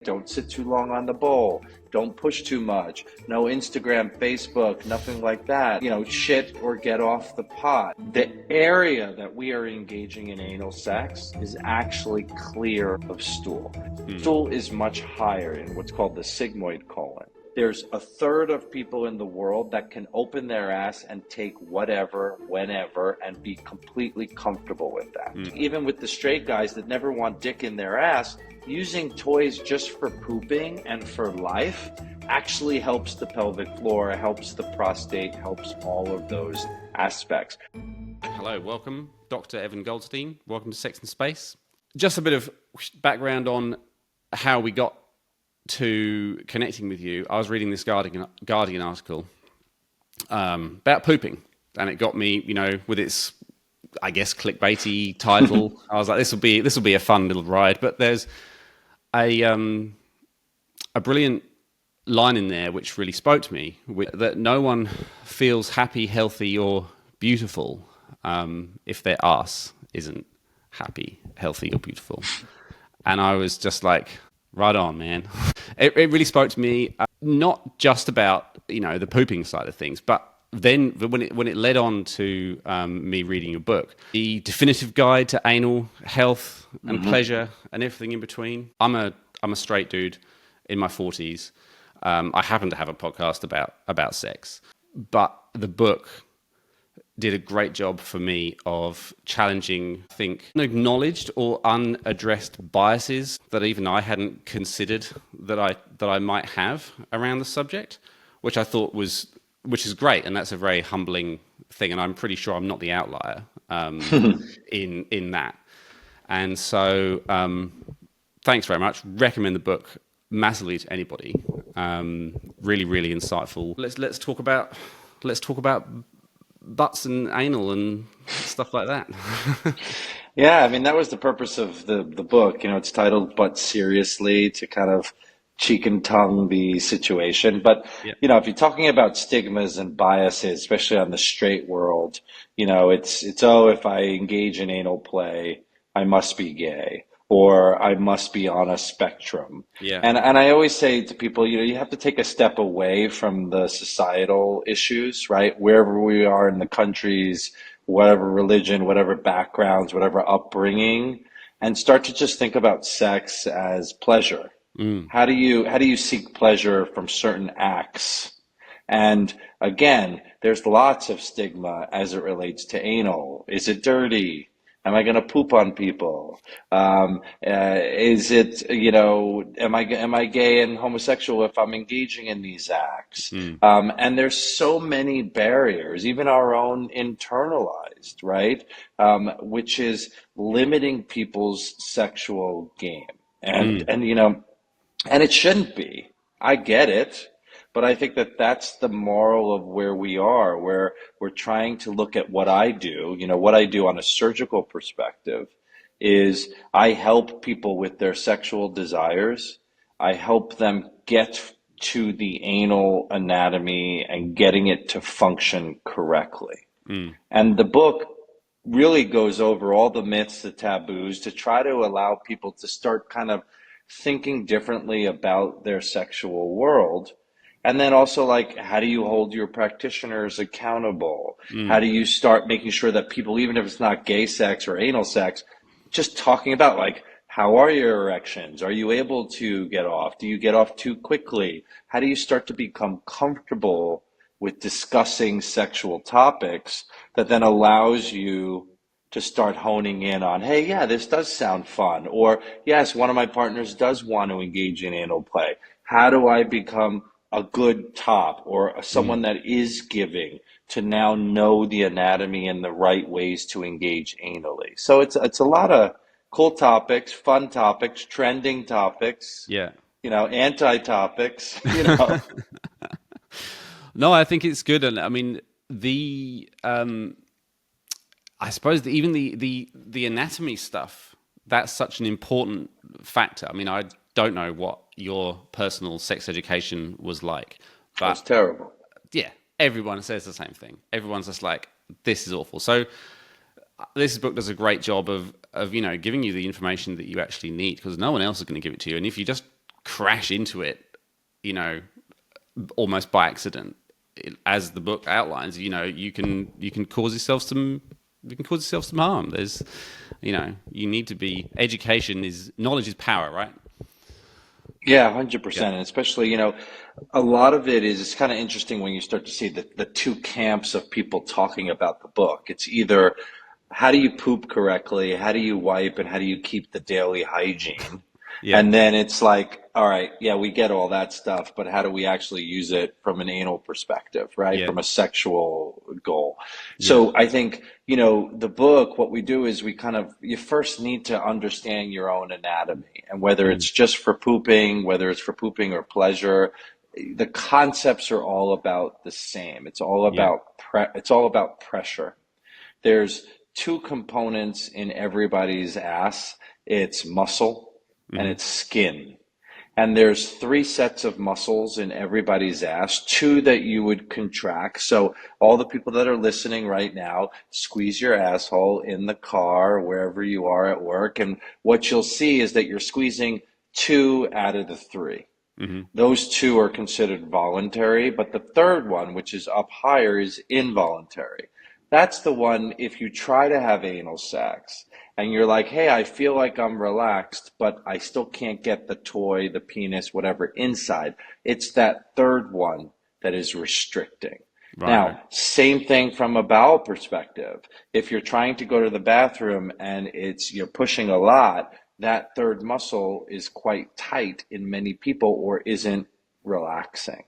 Don't sit too long on the bowl. Don't push too much. No Instagram, Facebook, nothing like that. Shit or get off the pot. The area that we are engaging in anal sex is actually clear of stool. Stool is much higher in what's called the sigmoid colon. There's a third of people in the world that can open their ass and take whatever, whenever, and be completely comfortable with that. Even with the straight guys that never want dick in their ass, using toys just for pooping and for life actually helps the pelvic floor, helps the prostate, helps all of those aspects. Hello, welcome, Dr. Evan Goldstein. Welcome to Sex and Space. Just a bit of background on how we got to connecting with you. I was reading this Guardian article about pooping, and it got me, with its, I guess, clickbaity title. I was like, this will be a fun little ride. But there's a brilliant line in there which really spoke to me, that no one feels happy, healthy, or beautiful if their ass isn't happy, healthy, or beautiful. And I was just like, right on, man. It really spoke to me, not just about, the pooping side of things, but then when it led on to me reading your book, The Definitive Guide to Anal Health and Pleasure and everything in between. I'm a straight dude in my 40s. I happen to have a podcast about sex, but the book did a great job for me of challenging, I think, acknowledged or unaddressed biases that even I hadn't considered that I might have around the subject, which I thought which is great, and that's a very humbling thing, and I'm pretty sure I'm not the outlier in that. And so, thanks very much. Recommend the book massively to anybody. Really, really insightful. Let's talk about butts and anal and stuff like that. Yeah, I mean, that was the purpose of the book. It's titled But Seriously, to kind of cheek and tongue the situation. But, Yeah. If you're talking about stigmas and biases, especially on the straight world, it's, if I engage in anal play, I must be gay, or I must be on a spectrum. Yeah. And I always say to people, you have to take a step away from the societal issues, right? Wherever we are in the countries, whatever religion, whatever backgrounds, whatever upbringing, and start to just think about sex as pleasure. How do you seek pleasure from certain acts? And again, there's lots of stigma as it relates to anal. Is it dirty? Am I going to poop on people? Is it, am I gay and homosexual if I'm engaging in these acts? And there's so many barriers, even our own internalized, right? Which is limiting people's sexual game. And it shouldn't be. I get it. But I think that that's the moral of where we are, where we're trying to look at what I do. What I do on a surgical perspective is I help people with their sexual desires. I help them get to the anal anatomy and getting it to function correctly. And the book really goes over all the myths, the taboos, to try to allow people to start kind of thinking differently about their sexual world. And then also, like, how do you hold your practitioners accountable? How do you start making sure that people, even if it's not gay sex or anal sex, just talking about, like, how are your erections? Are you able to get off? Do you get off too quickly? How do you start to become comfortable with discussing sexual topics that then allows you to start honing in on, hey, yeah, this does sound fun. Or, yes, one of my partners does want to engage in anal play. How do I become a good top or someone that is giving to now know the anatomy and the right ways to engage anally? So it's a lot of cool topics, fun topics, trending topics, Yeah. Anti-topics, No, I think it's good. And I mean, I suppose even the anatomy stuff, that's such an important factor. I mean, I don't know what your personal sex education was like, but That's terrible. Yeah, everyone says the same thing. Everyone's just like, this is awful. So this book does a great job of giving you the information that you actually need, because no one else is going to give it to you. And if you just crash into it, you know, almost by accident. As the book outlines, you know, you can cause yourself some harm. There's, you know, you need to be knowledge is power, right? Yeah, Yeah. 100%. And especially, a lot of it is, it's kind of interesting when you start to see the two camps of people talking about the book. It's either how do you poop correctly, how do you wipe, and how do you keep the daily hygiene? Yeah. And then it's like, all right, yeah, we get all that stuff, but how do we actually use it from an anal perspective, right? Yeah. From a sexual goal. Yeah. So I think, the book, what we do is you first need to understand your own anatomy, and whether Mm. it's just for pooping, whether it's for pooping or pleasure, the concepts are all about the same. Yeah. It's all about pressure. There's two components in everybody's ass. It's muscle and Hmm. it's skin. And there's three sets of muscles in everybody's ass, two that you would contract. So all the people that are listening right now, squeeze your asshole in the car, wherever you are at work. And what you'll see is that you're squeezing two out of the three. Hmm. Those two are considered voluntary, but the third one, which is up higher, is involuntary. That's the one if you try to have anal sex and you're like, hey, I feel like I'm relaxed, but I still can't get the toy, the penis, whatever inside. It's that third one that is restricting. Right. Right. Now, same thing from a bowel perspective. If you're trying to go to the bathroom and you're pushing a lot, that third muscle is quite tight in many people or isn't relaxing.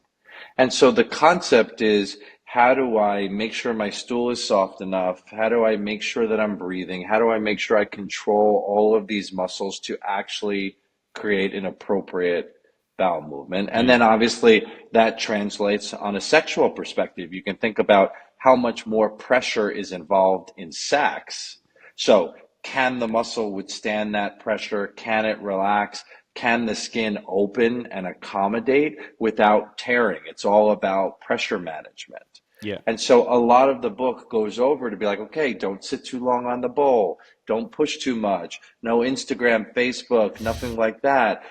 And so the concept is, how do I make sure my stool is soft enough? How do I make sure that I'm breathing? How do I make sure I control all of these muscles to actually create an appropriate bowel movement? And Yeah. then obviously that translates on a sexual perspective. You can think about how much more pressure is involved in sex. So can the muscle withstand that pressure? Can it relax? Can the skin open and accommodate without tearing? It's all about pressure management. Yeah. And so a lot of the book goes over to be like, okay, don't sit too long on the bowl. Don't push too much. No Instagram, Facebook, nothing like that.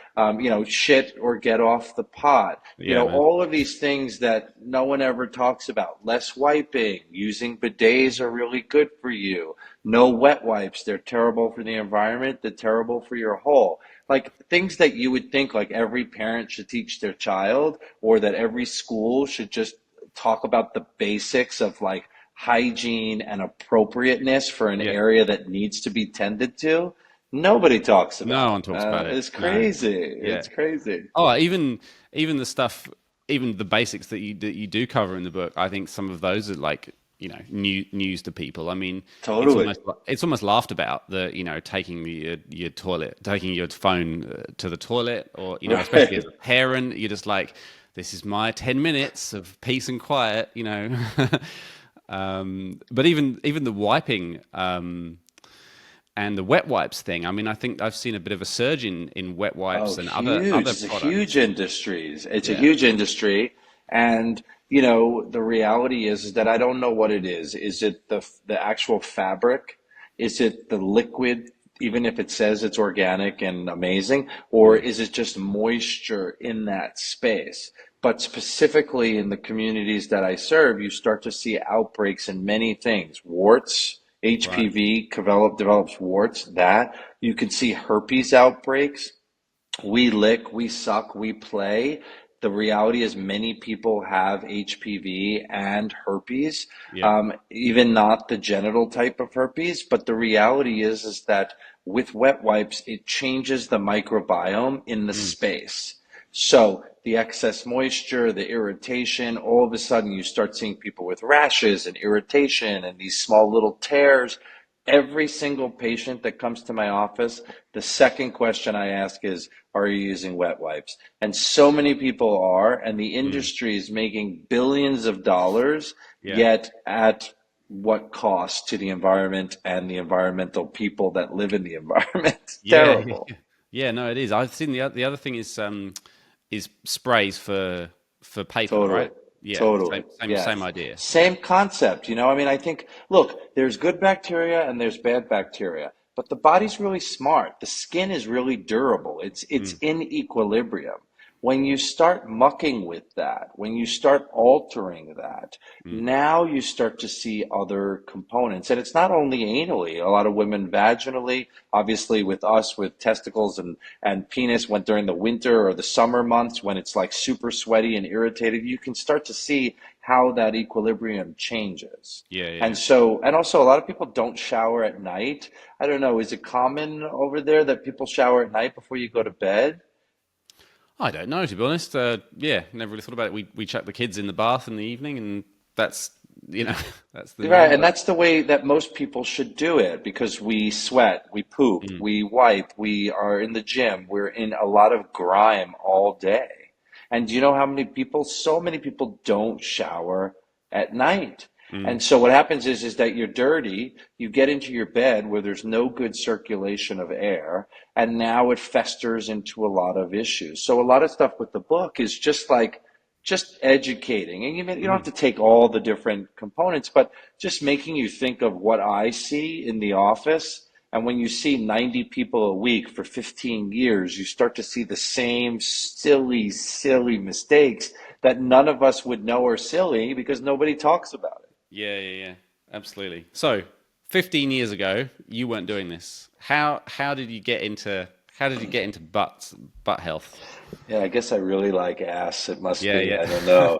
Shit or get off the pot. Yeah, man. All of these things that no one ever talks about. Less wiping. Using bidets are really good for you. No wet wipes. They're terrible for the environment. They're terrible for your hole. Like things that you would think like every parent should teach their child, or that every school should just talk about the basics of like hygiene and appropriateness for an Yeah. area that needs to be tended to. Nobody talks No about. one talks about it. It's No. crazy. Yeah. It's crazy. Oh, even the stuff, even the basics that you do cover in the book. I think some of those are like, you know, news to people. I mean, Totally. it's almost laughed about, the, you know, taking taking your phone to the toilet, or, you know, especially as Right. a parent, you're just like, this is my 10 minutes of peace and quiet, you know. But even the wiping. And the wet wipes thing. I mean, I think I've seen a bit of a surge in wet Oh, wipes and huge. other It's a huge products. industry. It's a Yeah. huge industry. And, the reality is that I don't know what it is. Is it the actual fabric? Is it the liquid, even if it says it's organic and amazing? Or Mm. is it just moisture in that space? But specifically in the communities that I serve, you start to see outbreaks in many things. Warts, Right. HPV develops warts, that. You can see herpes outbreaks. We lick, we suck, we play. The reality is many people have HPV and herpes, Yeah. even not the genital type of herpes. But the reality is that with wet wipes, it changes the microbiome in the Mm. space. So the excess moisture, the irritation, all of a sudden you start seeing people with rashes and irritation and these small little tears. Every single patient that comes to my office, the second question I ask is, are you using wet wipes? And so many people are, and the Mm. industry is making billions of dollars, Yeah. yet at what cost to the environment and the environmental people that live in the environment? It's Yeah. terrible. Yeah. No, it is. I've seen the other thing is sprays for paper, Totally. right? Yeah. Totally. Same Yes. idea. Yeah. Same concept. I mean, I think, look, there's good bacteria and there's bad bacteria. but the body's really smart. The skin is really durable. It's Mm, in equilibrium. When you start mucking with that, when you start altering that, mm. now you start to see other components. And it's not only anally, a lot of women vaginally, obviously with us with testicles and penis when during the winter or the summer months when it's like super sweaty and irritated, you can start to see how that equilibrium changes. Yeah, And yeah. so, and also a lot of people don't shower at night. I don't know, is it common over there that people shower at night before you go to bed? I don't know, to be honest. Yeah, never really thought about it. We chuck the kids in the bath in the evening, and that's, you know, that's the Right, norm. and But that's the way that most people should do it because we sweat, we poop, mm, we wipe, we are in the gym, we're in a lot of grime all day. And do you know how many people? So many people don't shower at night. mm, And so what happens is that you're dirty, you get into your bed where there's no good circulation of air, and now it festers into a lot of issues. So a lot of stuff with the book is just like just educating. And you don't have mm. to take all the different components, but just making you think of what I see in the office. And when you see 90 people a week for 15 years, you start to see the same silly, silly mistakes that none of us would know are silly because nobody talks about it. Yeah, yeah, yeah. Absolutely. So, 15 years ago, you weren't doing this. How did you get into butt health? Yeah, I guess I really like ass. It must Yeah, be. yeah. I don't know.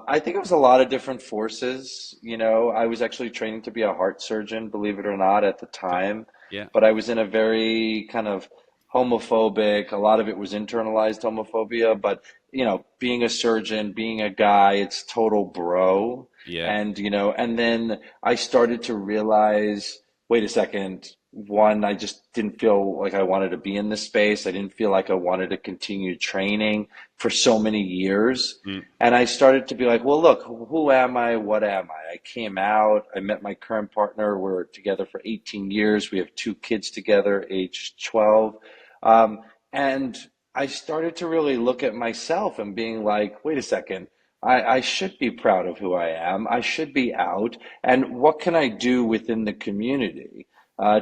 I think it was a lot of different forces. You know, I was actually training to be a heart surgeon, believe it or not, at the Okay. time. Yeah. But I was in a very kind of homophobic, a lot of it was internalized homophobia. But, you know, being a surgeon, being a guy, it's total bro. Yeah. And, you know, and then I started to realize, wait a second. One, I just didn't feel like I wanted to be in this space. I didn't feel like I wanted to continue training for so many years. Mm, And I started to be like, well, look, who am I? What am I? I came out, I met my current partner. We're together for 18 years. We have two kids together, age 12. Um, and I started to really look at myself and being like, wait a second. I should be proud of who I am. I should be out. And what can I do within the community?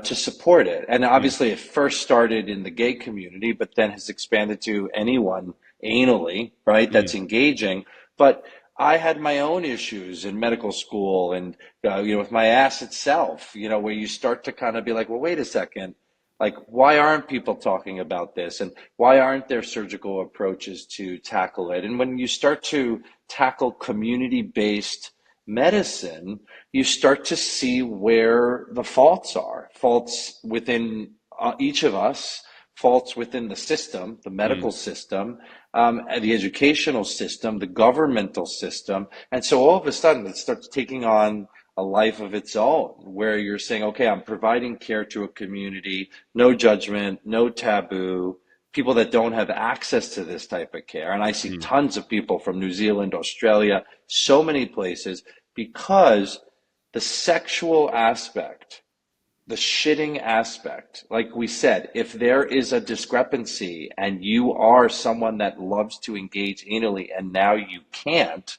To support it. And mm, obviously, it first started in the gay community, but then has expanded to anyone anally, right, mm. that's engaging. But I had my own issues in medical school and, you know, with my ass itself, you know, where you start to kind of be like, well, wait a second. Like, why aren't people talking about this? And why aren't there surgical approaches to tackle it? And when you start to tackle community-based medicine, you start to see where the faults are, faults within each of us, faults within the system, the Mm. medical system, and the educational system, the governmental system. And so all of a sudden it starts taking on a life of its own where you're saying, okay, I'm providing care to a community, no judgment, no taboo, people that don't have access to this type of care. And I see Mm. tons of people from New Zealand, Australia, so many places because the sexual aspect, the shitting aspect, like we said, if there is a discrepancy and you are someone that loves to engage anally and now you can't,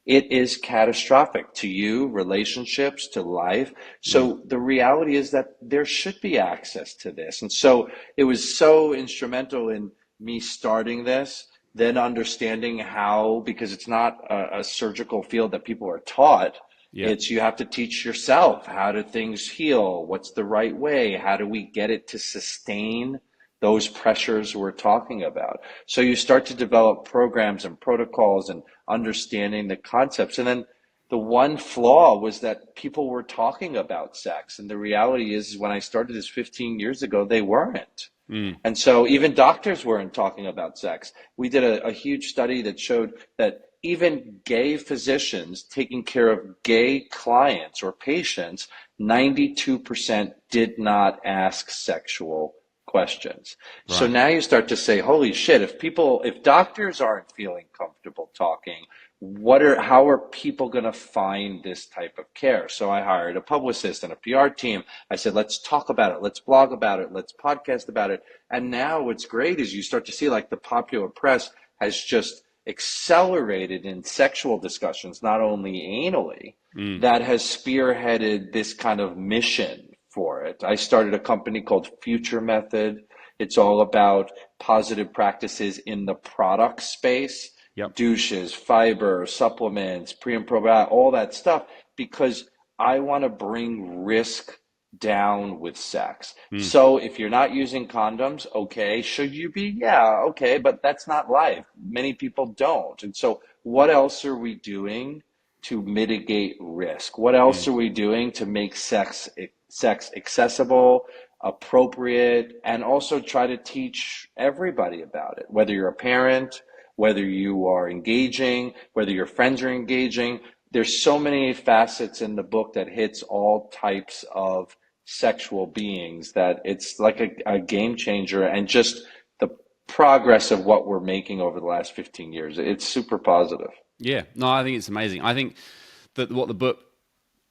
it is catastrophic to you, relationships, to life. Mm. So the reality is that there should be access to this. And so it was so instrumental in me starting this, then understanding how, because it's not a surgical field that people are taught. Yeah. It's you have to teach yourself how do things heal, what's the right way, how do we get it to sustain those pressures we're talking about. So you start to develop programs and protocols and understanding the concepts. And then the one flaw was that people were talking about sex. And the reality is when I started this 15 years ago, they weren't. Mm. And so even doctors weren't talking about sex. We did a huge study that showed that even gay physicians taking care of gay clients or patients, 92% did not ask sexual questions. So Right. now you start to say, holy shit, if doctors aren't feeling comfortable talking, how are people going to find this type of care? So I hired a publicist and a PR team. I said, let's talk about it. Let's blog about it. Let's podcast about it. And now what's great is you start to see like the popular press has just accelerated in sexual discussions, not only anally, Mm. that has spearheaded this kind of mission for it. I started a company called Future Method. It's all about positive practices in the product space, Yep. douches, fiber, supplements, pre and probiotic, all that stuff, because I want to bring risk down with sex. Mm, So if you're not using condoms, okay, should you be? Yeah, okay, but that's not life. Many people don't. And so what else are we doing to mitigate risk? What else mm, are we doing to make sex accessible, appropriate, and also try to teach everybody about it, whether you're a parent, whether you are engaging, whether your friends are engaging. There's so many facets in the book that hits all types of sexual beings that it's like a game changer, and just the progress of what we're making over the last 15 years. It's super positive. yeah. No, I think it's amazing. I think that what the book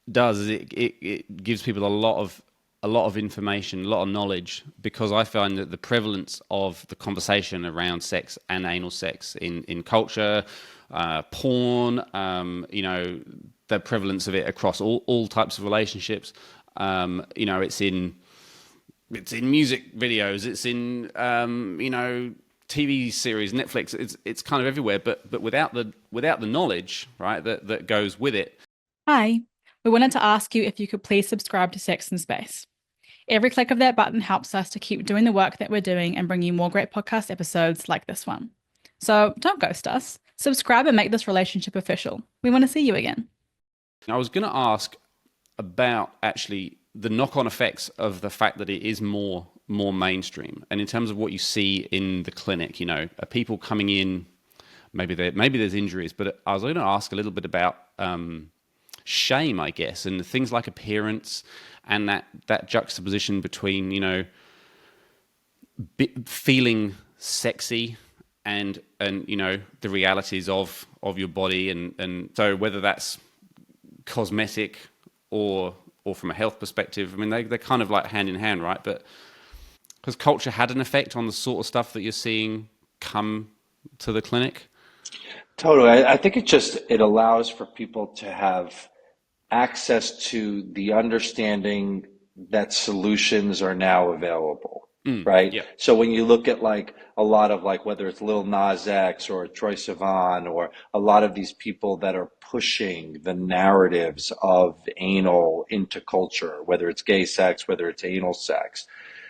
does is it gives people a lot of information, a lot of knowledge, because I find that the prevalence of the conversation around sex and anal sex in culture, porn, the prevalence of it across all types of relationships. It's in music videos, it's in TV series, Netflix. It's kind of everywhere, but without the knowledge, right, that goes with it. Hi, we wanted to ask you if you could please subscribe to Sex and Space. Every click of that button helps us to keep doing the work that we're doing and bring you more great podcast episodes like this one. So don't ghost us. Subscribe and make this relationship official. We want to see you again. I was going to ask about actually the knock-on effects of the fact that it is more mainstream, and in terms of what you see in the clinic. Are people coming in? Maybe there's injuries, but I was going to ask a little bit about shame, I guess, and things like appearance, and that juxtaposition between feeling sexy and the realities of your body, and so whether that's cosmetic or from a health perspective. I mean, they're kind of like hand in hand, right? But has culture had an effect on the sort of stuff that you're seeing come to the clinic? Totally. I think it allows for people to have access to the understanding that solutions are now available, right? Yeah. So when you look at like a lot of like whether it's Lil Nas X or Troye Sivan or a lot of these people that are pushing the narratives of anal into culture, whether it's gay sex, whether it's anal sex.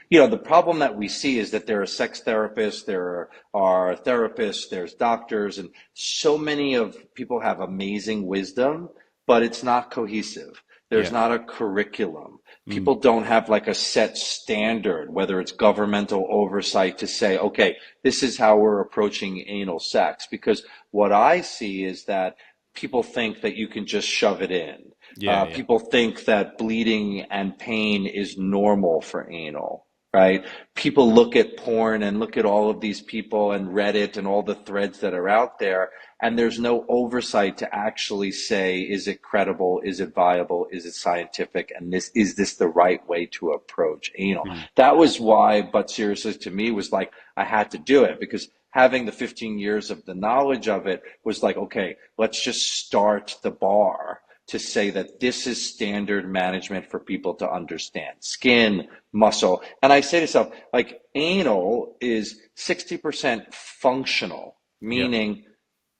The problem that we see is that there are sex therapists, there are therapists, there's doctors, and so many of people have amazing wisdom, but it's not cohesive. There's Yeah. not a curriculum. Mm. People don't have like a set standard, whether it's governmental oversight to say, okay, this is how we're approaching anal sex. Because what I see is that people think that you can just shove it in. Yeah. People think that bleeding and pain is normal for anal, right? People look at porn and look at all of these people and Reddit and all the threads that are out there, and there's no oversight to actually say, is it credible? Is it viable? Is it scientific? And is this the right way to approach anal? Mm. That was why, but seriously to me was like, I had to do it, because having the 15 years of the knowledge of it was like, okay, let's just start the bar to say that this is standard management for people to understand. Skin, muscle. And I say to myself, like, anal is 60% functional, Yeah. meaning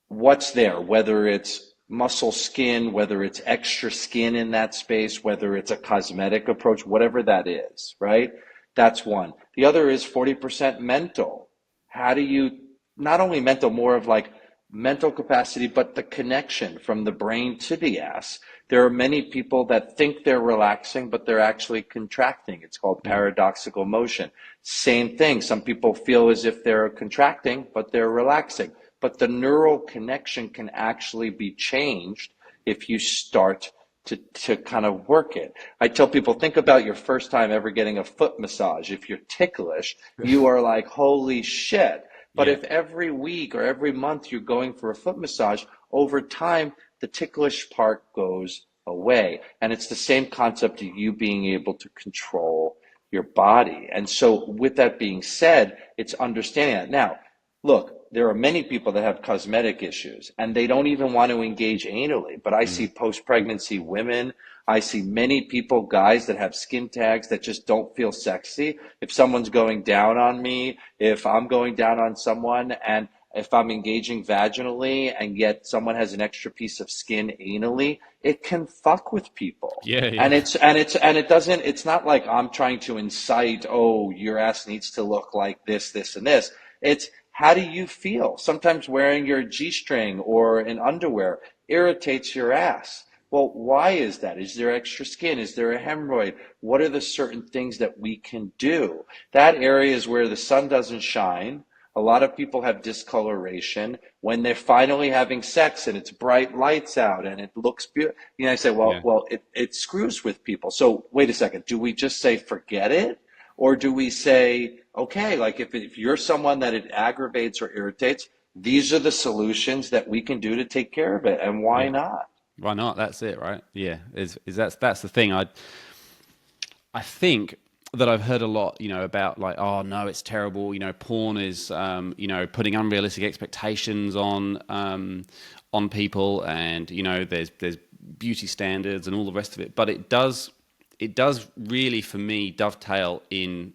what's there, whether it's muscle, skin, whether it's extra skin in that space, whether it's a cosmetic approach, whatever that is, right? That's one. The other is 40% mental. How do you, not only mental, more of like mental capacity, but the connection from the brain to the ass. There are many people that think they're relaxing, but they're actually contracting. It's called Mm. paradoxical motion. Same thing. Some people feel as if they're contracting, but they're relaxing. But the neural connection can actually be changed if you start to kind of work it. I tell people, think about your first time ever getting a foot massage. If you're ticklish, you are like, holy shit. But Yeah. if every week or every month you're going for a foot massage, over time, the ticklish part goes away. And it's the same concept of you being able to control your body. And so with that being said, it's understanding that. Now, look, there are many people that have cosmetic issues and they don't even want to engage anally. But I see post-pregnancy women. I see many people, guys that have skin tags that just don't feel sexy. If someone's going down on me, if I'm going down on someone, and if I'm engaging vaginally and yet someone has an extra piece of skin anally, it can fuck with people. Yeah, And yeah. it's not like I'm trying to incite, oh, your ass needs to look like this, and this. It's how do you feel? Sometimes wearing your G-string or an underwear irritates your ass. Well, why is that? Is there extra skin? Is there a hemorrhoid? What are the certain things that we can do? That area is where the sun doesn't shine. A lot of people have discoloration when they're finally having sex and it's bright lights out and it looks beautiful. You know, I say, Yeah. it screws with people. So wait a second. Do we just say forget it? Or do we say, okay, like if you're someone that it aggravates or irritates, these are the solutions that we can do to take care of it. And why Yeah. not? Why not? That's it, right? Yeah. Is that's the thing. I think that I've heard a lot, about like, oh no, it's terrible. Porn is, putting unrealistic expectations on people, and there's beauty standards and all the rest of it. But it does really, for me, dovetail in,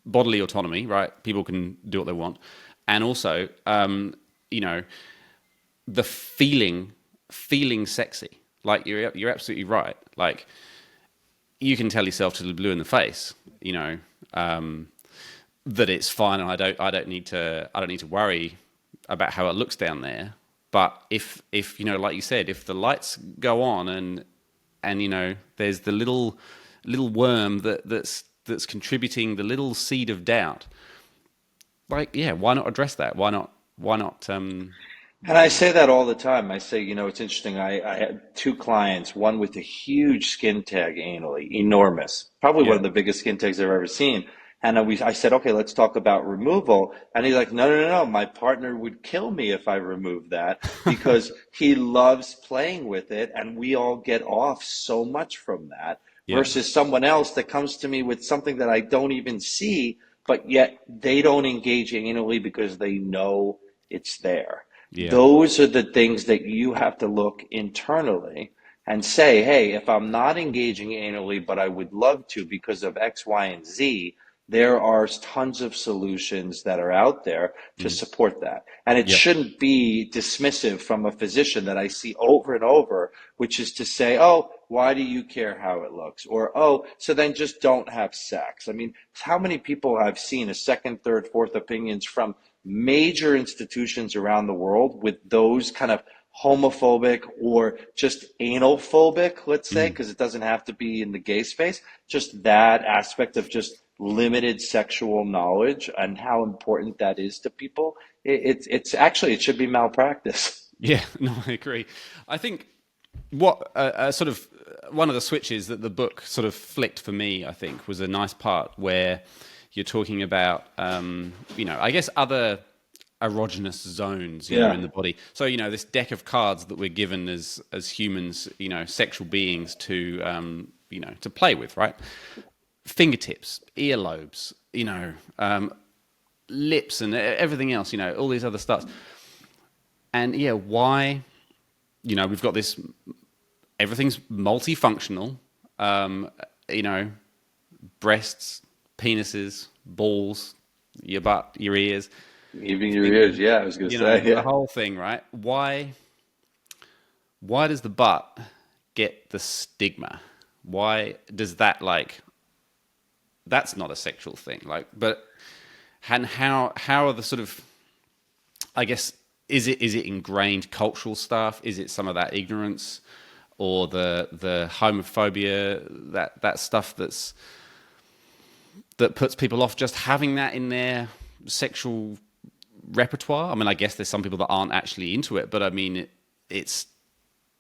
bodily autonomy, right? People can do what they want, and also, the feeling sexy. Like you're absolutely right. Like, you can tell yourself till the blue in the face, that it's fine, and I don't need to worry about how it looks down there. But if like you said, if the lights go on and there's the little worm that's contributing the little seed of doubt, like, yeah, why not address that? Why not? And I say that all the time. I say, it's interesting. I had two clients, one with a huge skin tag anally, enormous, probably one Yeah. of the biggest skin tags I've ever seen. And I said, okay, let's talk about removal. And he's like, no, no, no, no. My partner would kill me if I remove that because he loves playing with it. And we all get off so much from that Yeah. versus someone else that comes to me with something that I don't even see, but yet they don't engage anally because they know it's there. Yeah. Those are the things that you have to look internally and say, hey, if I'm not engaging anally, but I would love to because of X, Y, and Z, there are tons of solutions that are out there to Mm. support that. And it Yep. shouldn't be dismissive from a physician that I see over and over, which is to say, oh, why do you care how it looks? Or, oh, so then just don't have sex. I mean, how many people I've seen a second, third, fourth opinions from major institutions around the world with those kind of homophobic or just anal phobic, let's say, Mm. because it doesn't have to be in the gay space, just that aspect of just limited sexual knowledge and how important that is to people. It's actually, it should be malpractice. Yeah. No, I agree. I think what sort of one of the switches that the book sort of flicked for me, I think, was a nice part where you're talking about, I guess other erogenous zones, Yeah. in the body. So, this deck of cards that we're given as humans, sexual beings to play with, right? Fingertips, earlobes, lips, and everything else, all these other stuff. And yeah, why? We've got this. Everything's multifunctional. Breasts, penises, balls, your butt, your ears, Even your ears. fingers. Yeah, I was going to say, The yeah. whole thing, right? Why does the butt get the stigma? Why does that, like? That's not a sexual thing, like. But and how are the sort of, I guess, is it ingrained cultural stuff? Is it some of that ignorance, or the homophobia, that stuff that puts people off just having that in their sexual repertoire? I mean, I guess there's some people that aren't actually into it, but I mean, it's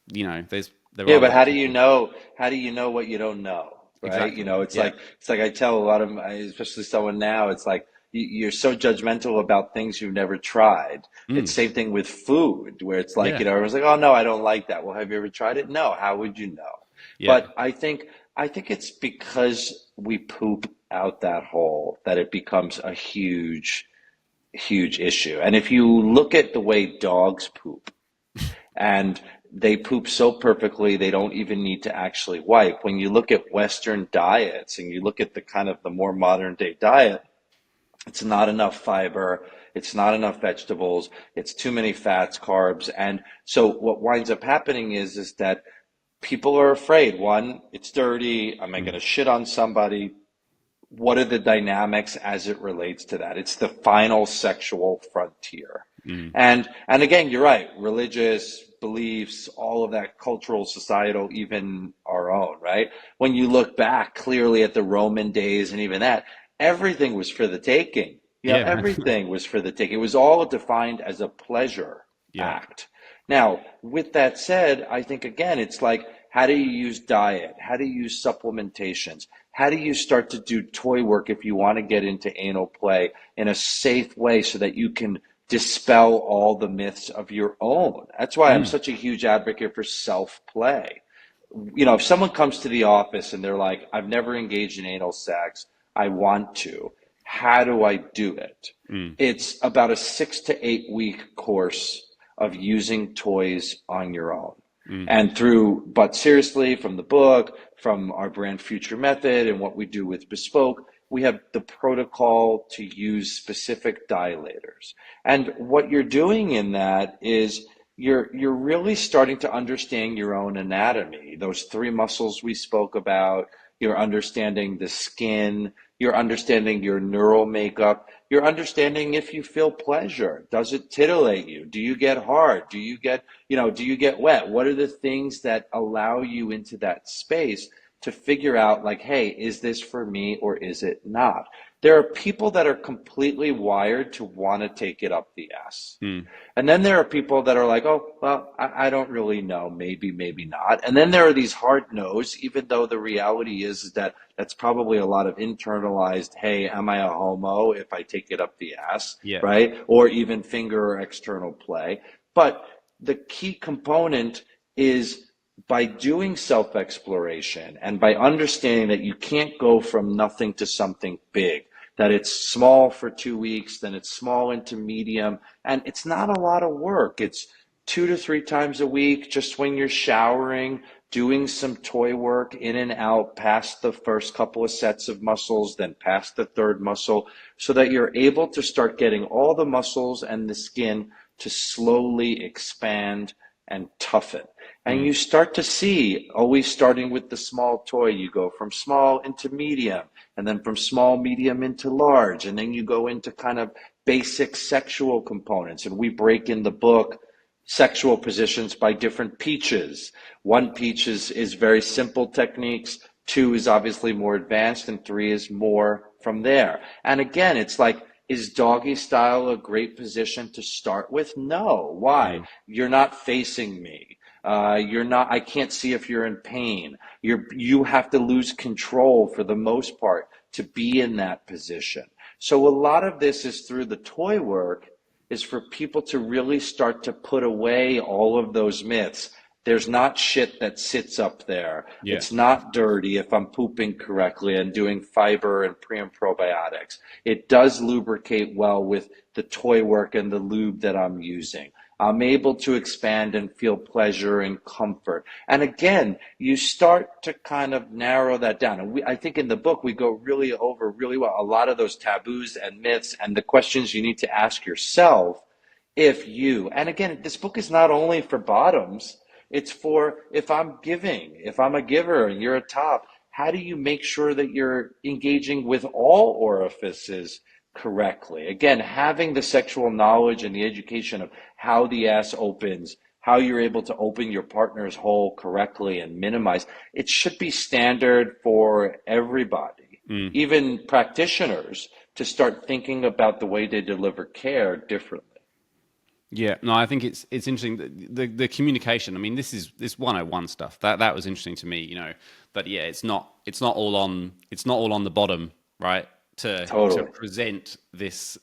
there Yeah, are but lots how do of you people. know? How do you know what you don't know? Right? Exactly. It's Yeah. like I tell a lot of especially someone now. It's like you're so judgmental about things you've never tried. It's Mm. same thing with food, where it's like Yeah. everyone's like, oh no, I don't like that. Well, have you ever tried it? No. How would you know? Yeah. But I think it's because we poop out that hole that it becomes a huge huge issue. And if you look at the way dogs poop, and they poop so perfectly they don't even need to actually wipe. When you look at Western diets and you look at the kind of the more modern day diet, it's not enough fiber, it's not enough vegetables, it's too many fats, carbs. And so what winds up happening is that people are afraid. One, it's dirty. Am I going to shit on somebody? What are the dynamics as it relates to that? It's the final sexual frontier. And again, you're right. Religious beliefs, all of that, cultural, societal, even our own, right? When you look back clearly at the Roman days and even that, everything was for the taking. You know, Yeah, man. everything was for the taking. It was all defined as a pleasure Yeah. act. Now, with that said, I think again, it's like, how do you use diet? How do you use supplementations? How do you start to do toy work if you want to get into anal play in a safe way so that you can dispel all the myths of your own? That's why I'm Mm. such a huge advocate for self-play. You know, if someone comes to the office and they're like, I've never engaged in anal sex, I want to. How do I do it? Mm. It's about a 6 to 8 week course of using toys on your own. Mm. And through, but seriously, from the book, from our brand Future Method and what we do with Bespoke, we have the protocol to use specific dilators. And what you're doing in that is you're really starting to understand your own anatomy. Those three muscles we spoke about, you're understanding the skin, you're understanding your neural makeup, you're understanding if you feel pleasure. Does it titillate you? Do you get hard? Do you get, do you get wet? What are the things that allow you into that space to figure out like, hey, is this for me or is it not? There are people that are completely wired to want to take it up the ass. Mm. And then there are people that are like, oh, well, I don't really know. Maybe, maybe not. And then there are these hard no's, even though the reality is that that's probably a lot of internalized, hey, am I a homo if I take it up the ass, Yeah. right? Or even finger or external play. But the key component is by doing self-exploration and by understanding that you can't go from nothing to something big, that it's small for 2 weeks, then it's small into medium, and it's not a lot of work. It's 2 to 3 times a week, just when you're showering, doing some toy work in and out past the first couple of sets of muscles, then past the third muscle, so that you're able to start getting all the muscles and the skin to slowly expand and toughen. And Mm. you start to see, always starting with the small toy, you go from small into medium, and then from small, medium into large, and then you go into kind of basic sexual components. And we break in the book sexual positions by different peaches. One peach is very simple techniques, two is obviously more advanced, and three is more from there. And again, it's like, is doggy style a great position to start with? No. Why? Mm. You're not facing me. You're not, I can't see if you're in pain. You have to lose control for the most part to be in that position. So a lot of this is through the toy work, is for people to really start to put away all of those myths. There's not shit that sits up there. Yeah. It's not dirty if I'm pooping correctly and doing fiber and pre and probiotics. It does lubricate well with the toy work and the lube that I'm using. I'm able to expand and feel pleasure and comfort. And again, you start to kind of narrow that down. And I think in the book, we go really over really well a lot of those taboos and myths and the questions you need to ask yourself if you, and again, this book is not only for bottoms, it's for if I'm giving, if I'm a giver and you're a top, how do you make sure that you're engaging with all orifices correctly? Again, having the sexual knowledge and the education of how the ass opens, how you're able to open your partner's hole correctly and minimize, it should be standard for everybody, Mm. even practitioners, to start thinking about the way they deliver care differently. Yeah, no, I think it's interesting the communication. I mean, this 101 stuff that was interesting to me, But yeah, it's not all on the bottom, right? To Totally. present this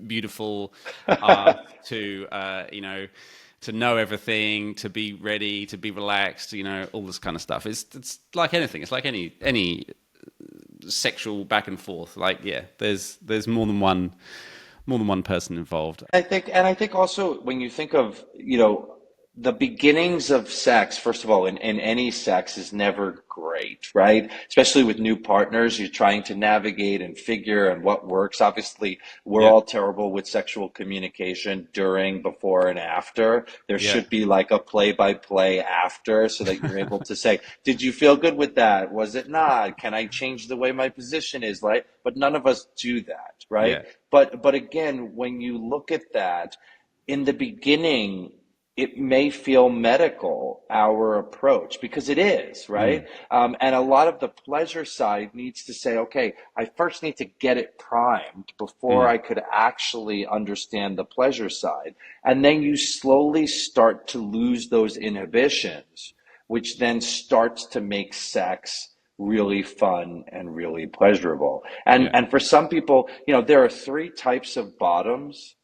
beautiful art to know everything, to be ready, to be relaxed, all this kind of stuff. It's like anything. It's like any sexual back and forth. Like, yeah, there's more than more than one person involved. And I think also when you think of, the beginnings of sex, first of all, in any sex is never great, right? Especially with new partners, you're trying to navigate and figure and what works. Obviously, we're Yeah, all terrible with sexual communication during, before, and after. There yeah, should be like a play-by-play after so that you're able to say, did you feel good with that? Was it not? Can I change the way my position is? Right? But none of us do that, right? yeah. But again, when you look at that, in the beginning, it may feel medical, our approach, because it is, right? Mm, And a lot of the pleasure side needs to say, okay, I first need to get it primed before mm, I could actually understand the pleasure side. And then you slowly start to lose those inhibitions, which then starts to make sex really fun and really pleasurable. And yeah. and for some people, there are three types of bottoms,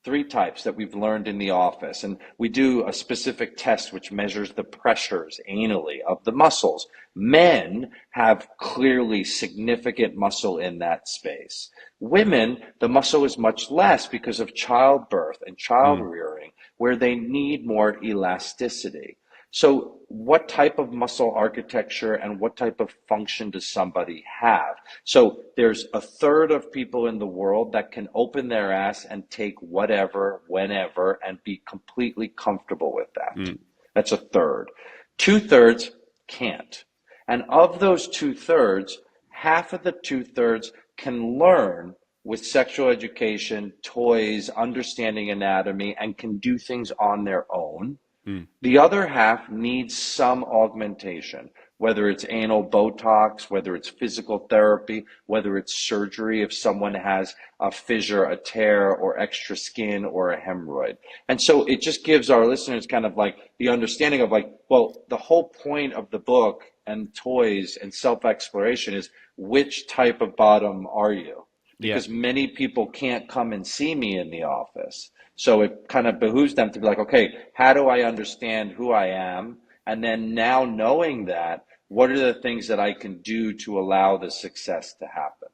three types that we've learned in the office. And we do a specific test which measures the pressures anally of the muscles. Men have clearly significant muscle in that space. Women, the muscle is much less because of childbirth and child Mm, rearing, where they need more elasticity. So, what type of muscle architecture and what type of function does somebody have? So, there's a third of people in the world that can open their ass and take whatever, whenever, and be completely comfortable with that. mm, That's a third. Two-thirds can't. And of those two-thirds, half of the two-thirds can learn with sexual education, toys, understanding anatomy, and can do things on their own. mm. The other half needs some augmentation, whether it's anal Botox, whether it's physical therapy, whether it's surgery if someone has a fissure, a tear, or extra skin or a hemorrhoid. And so it just gives our listeners kind of like the understanding of like, well, the whole point of the book and toys and self-exploration is which type of bottom are you? Yeah. Because many people can't come and see me in the office. So it kind of behooves them to be like, okay, how do I understand who I am? And then now knowing that, what are the things that I can do to allow the success to happen?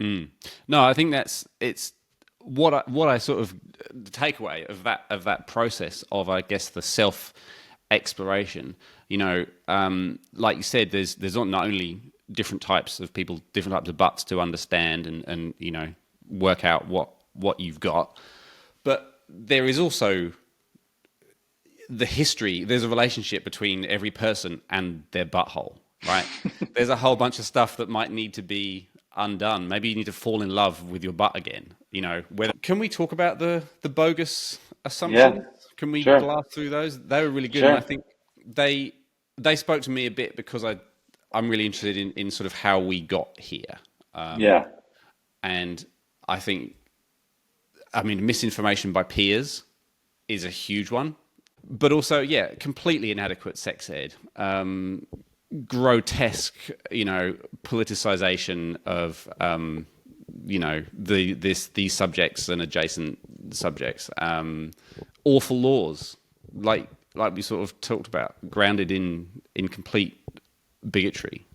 Mm. No, I think it's what I sort of the takeaway of that process of, I guess, the self exploration. Like you said, there's not only different types of people, different types of butts to understand and work out what you've got, but there is also the history. There's a relationship between every person and their butthole, right? There's a whole bunch of stuff that might need to be undone. Maybe you need to fall in love with your butt again. Can we talk about the bogus Yeah, assumptions? Can we sure, blast through those? They were really good, and I sure. think they spoke to me a bit because I'm really interested in sort of how we got here. Yeah, And I think, I mean, misinformation by peers is a huge one, but also, yeah, completely inadequate sex ed, grotesque, politicization of, these subjects and adjacent subjects, awful laws, like we sort of talked about, grounded in complete bigotry.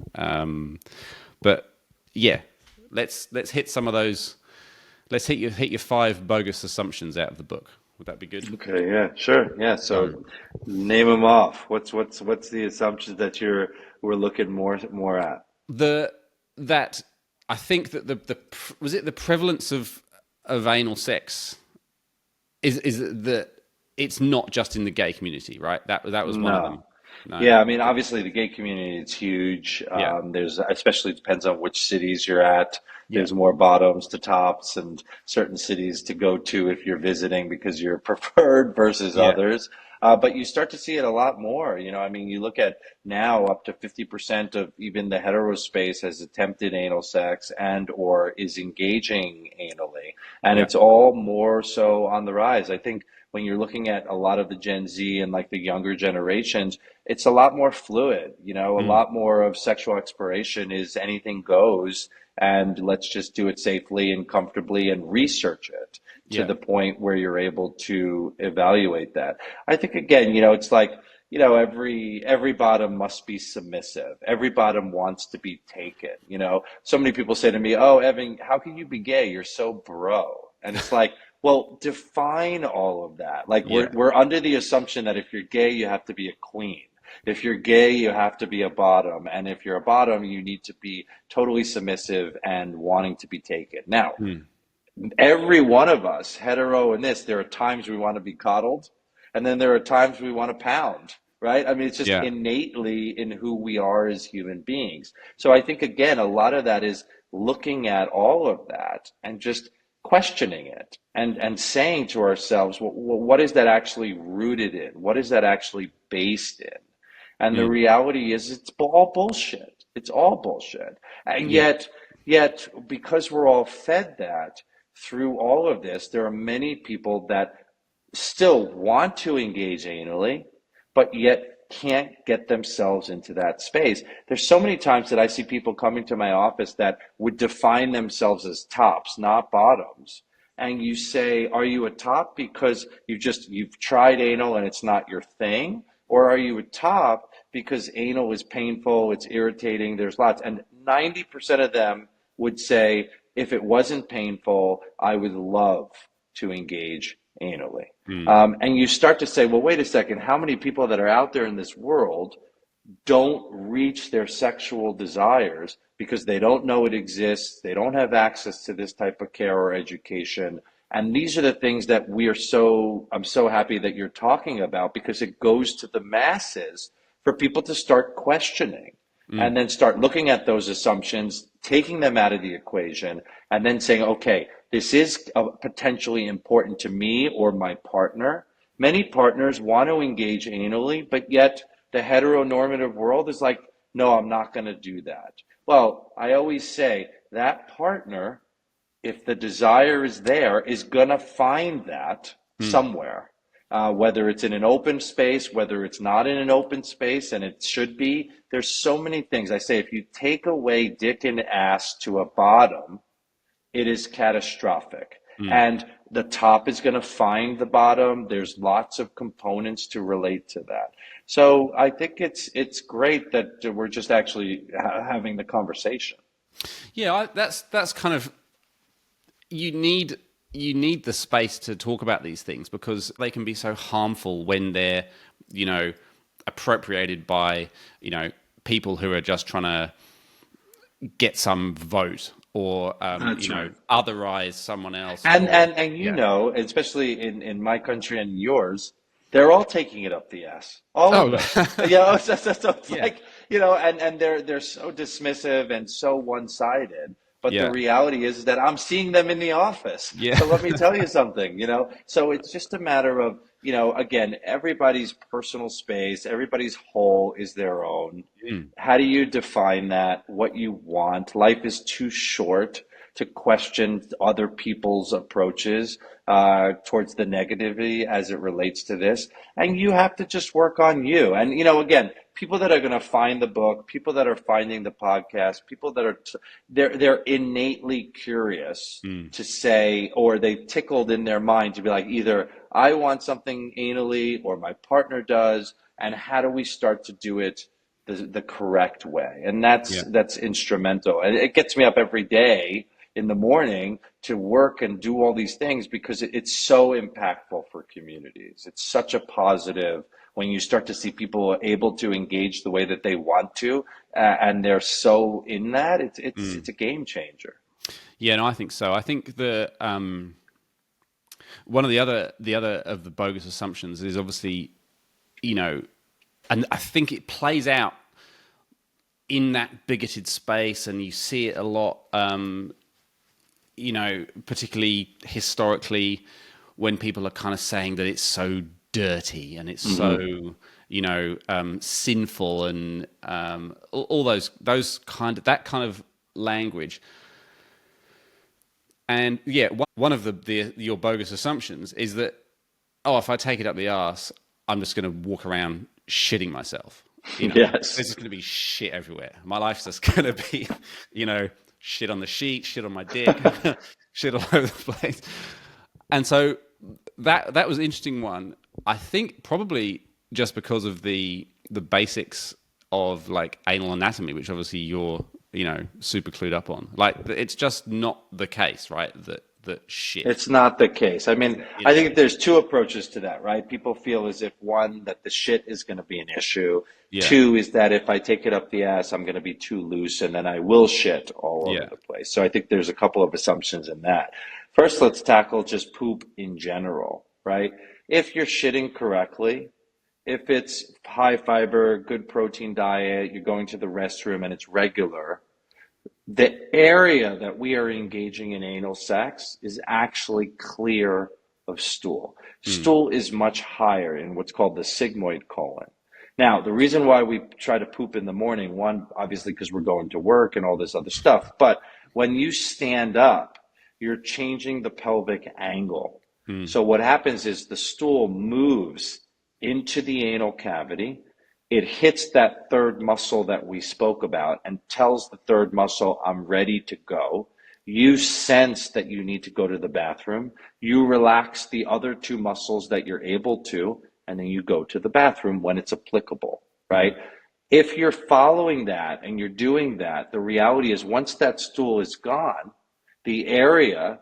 But yeah, let's hit some of those. Let's hit your five bogus assumptions out of the book. Would that be good? okay, yeah, sure. Yeah, So so name them off. What's the assumptions that we're looking more at? the that I think that was it the prevalence of anal sex is that it's not just in the gay community, right? That was one of No. them. No. Yeah, I mean, obviously the gay community is huge. Yeah. There's, especially depends on which cities you're at. Yeah. There's more bottoms to tops and certain cities to go to if you're visiting because you're preferred versus Yeah. others. But you start to see it a lot more. I mean, you look at now up to 50% of even the hetero space has attempted anal sex and or is engaging anally. And Yeah. it's all more so on the rise. I think when you're looking at a lot of the Gen Z and like the younger generations, it's a lot more fluid, a Mm. lot more of sexual exploration is anything goes, and let's just do it safely and comfortably and research it to Yeah. the point where you're able to evaluate that. I think again, it's like, every bottom must be submissive. Every bottom wants to be taken. So many people say to me, "Oh, Evan, how can you be gay? You're so bro." And it's like, well, define all of that. Like Yeah. we're under the assumption that if you're gay, you have to be a queen. If you're gay, you have to be a bottom. And if you're a bottom, you need to be totally submissive and wanting to be taken. Now, Mm. every one of us, hetero in this, there are times we want to be coddled, and then there are times we want to pound, right? I mean, it's just Yeah. innately in who we are as human beings. So I think, again, a lot of that is looking at all of that and just questioning it and saying to ourselves, well, what is that actually rooted in? What is that actually based in? And the Mm. reality is it's all bullshit. It's all bullshit. And Yeah. yet, because we're all fed that through all of this, there are many people that still want to engage anally, but yet can't get themselves into that space. There's so many times that I see people coming to my office that would define themselves as tops, not bottoms. And you say, are you a top because you've tried anal and it's not your thing? Or are you a top because anal is painful, it's irritating, there's lots. And 90% of them would say, if it wasn't painful, I would love to engage anally. Mm. And you start to say, well, wait a second, how many people that are out there in this world don't reach their sexual desires because they don't know it exists, they don't have access to this type of care or education. And these are the things that I'm so happy that you're talking about, because it goes to the masses for people to start questioning and then start looking at those assumptions, taking them out of the equation, and then saying, okay, this is potentially important to me or my partner. Many partners want to engage anally, but yet the heteronormative world is like, no, I'm not going to do that. Well, I always say that partner, if the desire is there, is going to find that somewhere, whether it's in an open space, whether it's not in an open space, and it should be. There's so many things. I say, if you take away dick and ass to a bottom, it is catastrophic. And the top is going to find the bottom. There's lots of components to relate to that. So I think it's great that we're just actually having the conversation. Yeah, that's kind of, you need the space to talk about these things, because they can be so harmful when they're, appropriated by, people who are just trying to get some vote, or Right. otherize someone else. And Yeah. especially in my country and yours, they're all taking it up the ass, all of Oh, them. It's yeah, like, and they're so dismissive and so one-sided. But the yeah, reality is that I'm seeing them in the office. yeah, So let me tell you something, So it's just a matter of, again, everybody's personal space, everybody's hole is their own. Mm. How do you define that? What you want? Life is too short to question other people's approaches towards the negativity as it relates to this. And you have to just work on you. And, again, people that are going to find the book, people that are finding the podcast, people that are, they're innately curious to say, or they tickled in their mind to be like, either I want something anally or my partner does. And how do we start to do it the correct way? And yeah. that's instrumental. And it gets me up every day in the morning to work and do all these things, because it's so impactful for communities. It's such a positive when you start to see people able to engage the way that they want to, and they're so in that. It's a game changer. Yeah, no, I think so. I think the one of the other of the bogus assumptions is obviously, and I think it plays out in that bigoted space, and you see it a lot, particularly historically, when people are kind of saying that it's so dirty and it's so, sinful, and all those kind of language. And yeah, one of your bogus assumptions is that, if I take it up the arse, I'm just going to walk around shitting myself. Yes. There's just going to be shit everywhere. My life's just going to be, shit on the sheet, shit on my dick, shit all over the place. And so that was an interesting one. I think probably just because of the basics of like anal anatomy, which obviously you're super clued up on. Like, it's just not the case, right? that shit. It's not the case. I mean, You I know? think there's two approaches to that, right? People feel as if one, that the shit is going to be an issue. Yeah. Two is that if I take it up the ass, I'm going to be too loose and then I will shit all over Yeah. the place. So I think there's a couple of assumptions in that. First, let's tackle just poop in general, right? If you're shitting correctly, if it's high fiber, good protein diet, you're going to the restroom and it's regular, the area that we are engaging in anal sex is actually clear of stool. Stool is much higher in what's called the sigmoid colon. Now, the reason why we try to poop in the morning, one, obviously because we're going to work and all this other stuff, but when you stand up, you're changing the pelvic angle. So what happens is the stool moves into the anal cavity. It hits that third muscle that we spoke about and tells the third muscle, I'm ready to go. You sense that you need to go to the bathroom. You relax the other two muscles that you're able to, and then you go to the bathroom when it's applicable, right? If you're following that and you're doing that, the reality is once that stool is gone, the area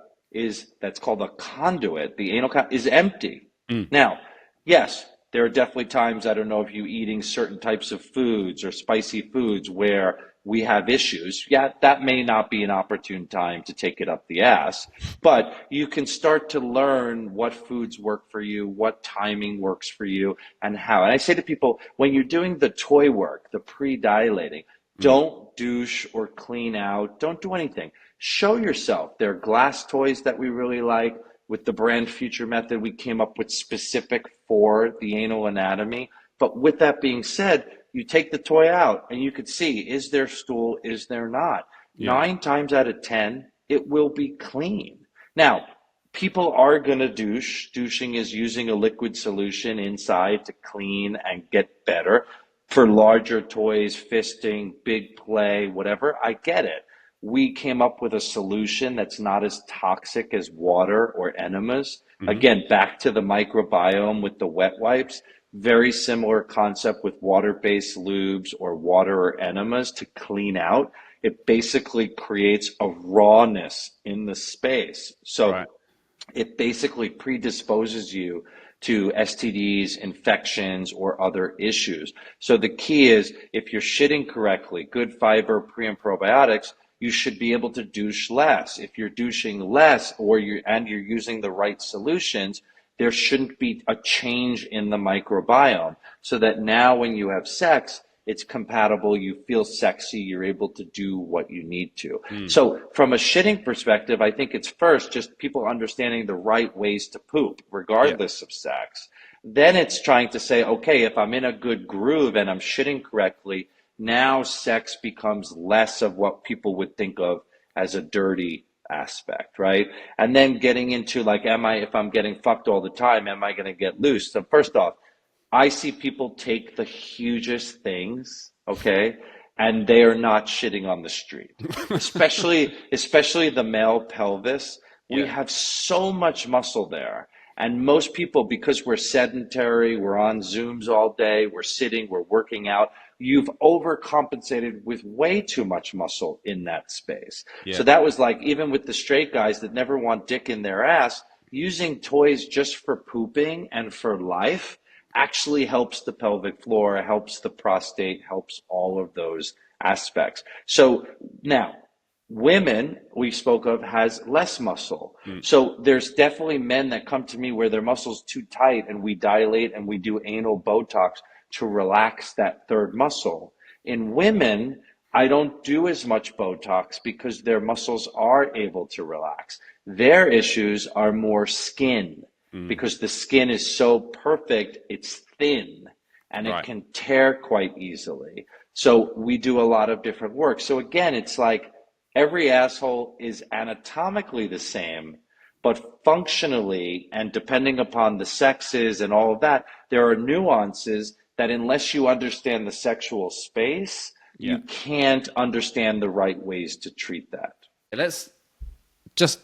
that's called a conduit, the anal conduit, is empty. Now, yes, there are definitely times, I don't know if you eating certain types of foods or spicy foods where we have issues. Yeah, that may not be an opportune time to take it up the ass, but you can start to learn what foods work for you, what timing works for you, and how. And I say to people, when you're doing the toy work, the pre-dilating, don't douche or clean out. Don't do anything. Show yourself. There are glass toys that we really like. With the brand Future Method, we came up with specific for the anal anatomy. But with that being said, you take the toy out and you could see, is there stool, is there not? Yeah. 9 times out of 10, it will be clean. Now, people are going to douche. Douching is using a liquid solution inside to clean and get better. For larger toys, fisting, big play, whatever, I get it. We came up with a solution that's not as toxic as water or enemas. Again, back to the microbiome with the wet wipes. Very similar concept with water-based lubes or water or enemas to clean out. It basically creates a rawness in the space. So it basically predisposes you to STDs, infections, or other issues. So the key is if you're shitting correctly, good fiber, pre and probiotics, you should be able to douche less. If you're douching less or you're using the right solutions, there shouldn't be a change in the microbiome so that now when you have sex, it's compatible, you feel sexy, you're able to do what you need to. So from a shitting perspective, I think it's first just people understanding the right ways to poop, regardless of sex. Then it's trying to say, okay, if I'm in a good groove and I'm shitting correctly, now sex becomes less of what people would think of as a dirty aspect, right? And then getting into like, if I'm getting fucked all the time, am I going to get loose? So first off, I see people take the hugest things, okay, and they are not shitting on the street, especially the male pelvis. We have so much muscle there. And most people, because we're sedentary, we're on Zooms all day, we're sitting, we're working out, you've overcompensated with way too much muscle in that space. So that was like, even with the straight guys that never want dick in their ass, using toys just for pooping and for life actually helps the pelvic floor, helps the prostate, helps all of those aspects. So now, women we spoke of has less muscle. So there's definitely men that come to me where their muscle's too tight and we dilate and we do anal botox to relax that third muscle. In women, I don't do as much botox because their muscles are able to relax. Their issues are more skin because the skin is so perfect, it's thin and it can tear quite easily. So we do a lot of different work. So again, it's like every asshole is anatomically the same, but functionally and depending upon the sexes and all of that, there are nuances that unless you understand the sexual space, you can't understand the right ways to treat that. Let's just,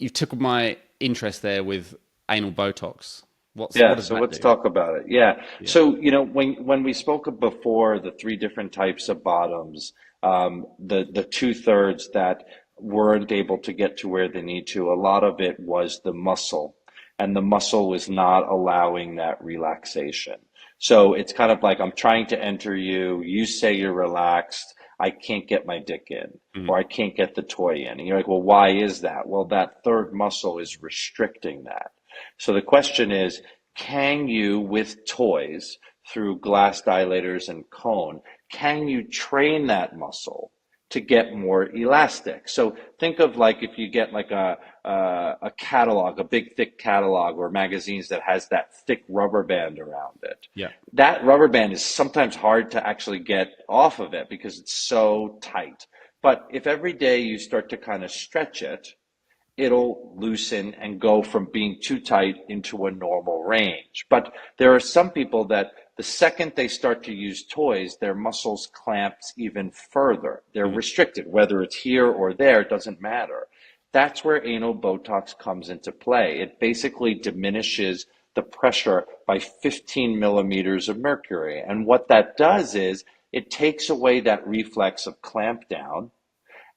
you took my interest there with anal Botox. What does so that let's do? talk about it. So, you know, when we spoke of before the 3 different types of bottoms, the 2/3 that weren't able to get to where they need to. A lot of it was the muscle, and the muscle was not allowing that relaxation. So it's kind of like I'm trying to enter you, you say you're relaxed, I can't get my dick in, Mm. or I can't get the toy in. And you're like, well, why is that? Well, that third muscle is restricting that. So the question is, can you, with toys, through glass dilators and cone, can you train that muscle to get more elastic? So think of like if you get like a catalog, a big thick catalog or magazines that has that thick rubber band around it. Yeah. That rubber band is sometimes hard to actually get off of it because it's so tight. But if every day you start to kind of stretch it, it'll loosen and go from being too tight into a normal range. But there are some people that the second they start to use toys, their muscles clamps even further. They're Mm. restricted, whether it's here or there, it doesn't matter. That's where anal Botox comes into play. It basically diminishes the pressure by 15 millimeters of mercury. And what that does is it takes away that reflex of clamp down,